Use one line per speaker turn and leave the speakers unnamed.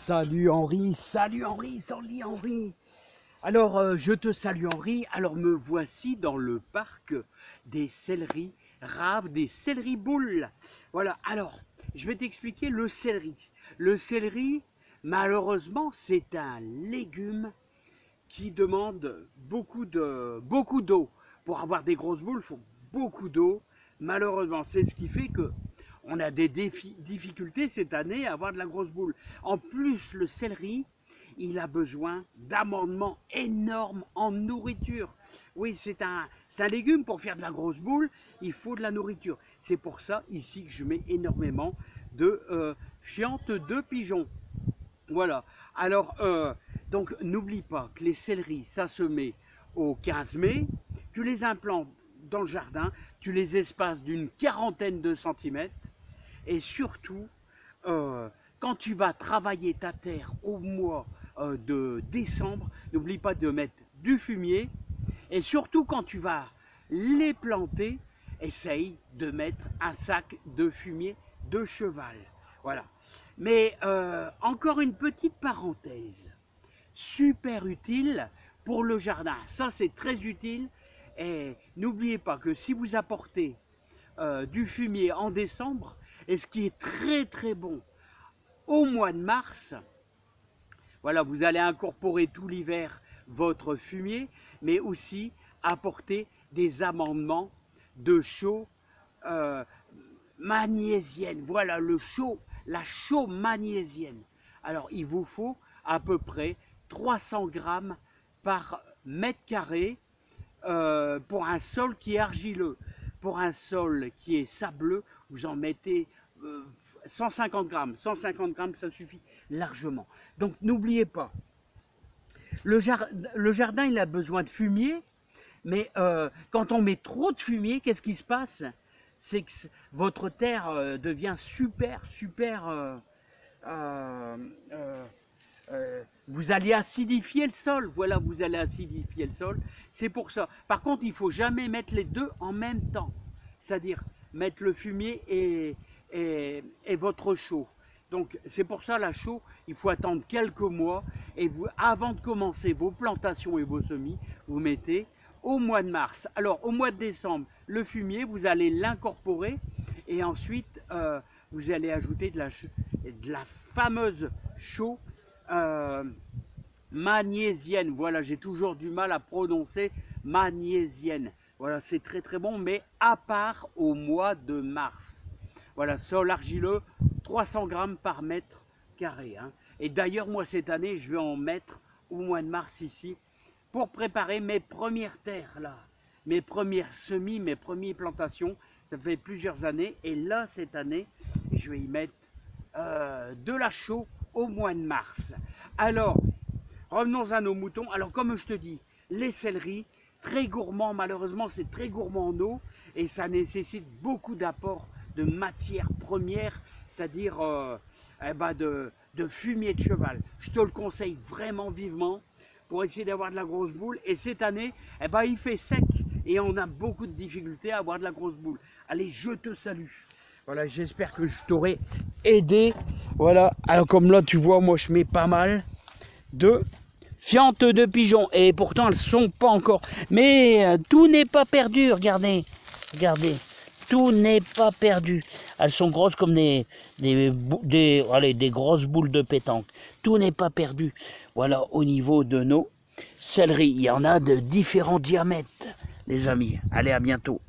Salut Henri, salut Henri. Alors, je te salue Henri. Alors, me voici dans le parc des céleris raves, des céleris boules. Voilà, alors, je vais t'expliquer le céleri. Le céleri, malheureusement, c'est un légume qui demande beaucoup d'eau. Pour avoir des grosses boules, il faut beaucoup d'eau. Malheureusement, c'est ce qui fait que on a des difficultés cette année à avoir de la grosse boule. En plus, le céleri, il a besoin d'amendements énormes en nourriture. Oui, c'est un légume, pour faire de la grosse boule, il faut de la nourriture. C'est pour ça, ici, que je mets énormément de fientes de pigeons. Voilà. Alors, donc, n'oublie pas que les céleris, ça se met au 15 mai. Tu les implantes dans le jardin, tu les espaces d'une quarantaine de centimètres. Et surtout, quand tu vas travailler ta terre au mois de décembre, n'oublie pas de mettre du fumier. Et surtout, quand tu vas les planter, essaye de mettre un sac de fumier de cheval. Voilà. Mais encore une petite parenthèse, super utile pour le jardin. Ça, c'est très utile. Et n'oubliez pas que si vous apportez du fumier en décembre, et ce qui est très très bon au mois de mars, voilà, vous allez incorporer tout l'hiver votre fumier, mais aussi apporter des amendements de chaux magnésienne. Voilà, la chaux magnésienne. Alors, il vous faut à peu près 300 grammes par mètre carré pour un sol qui est argileux. Pour un sol qui est sableux, vous en mettez 150 grammes. 150 grammes, ça suffit largement. Donc, n'oubliez pas, le jardin, il a besoin de fumier, mais quand on met trop de fumier, qu'est-ce qui se passe? C'est que votre terre devient super, vous allez acidifier le sol. Voilà, vous allez acidifier le sol. C'est pour ça. Par contre, il ne faut jamais mettre les deux en même temps. C'est-à-dire mettre le fumier et votre chaux. Donc, c'est pour ça la chaux, il faut attendre quelques mois. Et vous, avant de commencer vos plantations et vos semis, vous mettez au mois de mars. Alors, au mois de décembre, le fumier, vous allez l'incorporer. Et ensuite, vous allez ajouter de la fameuse chaux magnésienne. Voilà, j'ai toujours du mal à prononcer magnésienne. Voilà, c'est très très bon, mais à part au mois de mars. Voilà, sol argileux, 300 grammes par mètre carré. Hein. Et d'ailleurs, moi cette année, je vais en mettre au mois de mars ici pour préparer mes premières terres là, mes premières semis, mes premières plantations. Ça fait plusieurs années, et là cette année, je vais y mettre de la chaux au mois de mars. Alors, revenons à nos moutons. Alors, comme je te dis, les céleris, très gourmands, malheureusement, c'est très gourmand en eau et ça nécessite beaucoup d'apports de matières premières, c'est-à-dire de fumier de cheval. Je te le conseille vraiment vivement pour essayer d'avoir de la grosse boule. Et cette année, il fait sec et on a beaucoup de difficultés à avoir de la grosse boule. Allez, je te salue. Voilà, j'espère que je t'aurai aidé. Voilà, alors comme là, tu vois, moi, je mets pas mal de fientes de pigeons. Et pourtant, elles ne sont pas encore. Mais tout n'est pas perdu, regardez. Regardez, tout n'est pas perdu. Elles sont grosses comme des grosses boules de pétanque. Tout n'est pas perdu. Voilà, au niveau de nos céleris. Il y en a de différents diamètres, les amis. Allez, à bientôt.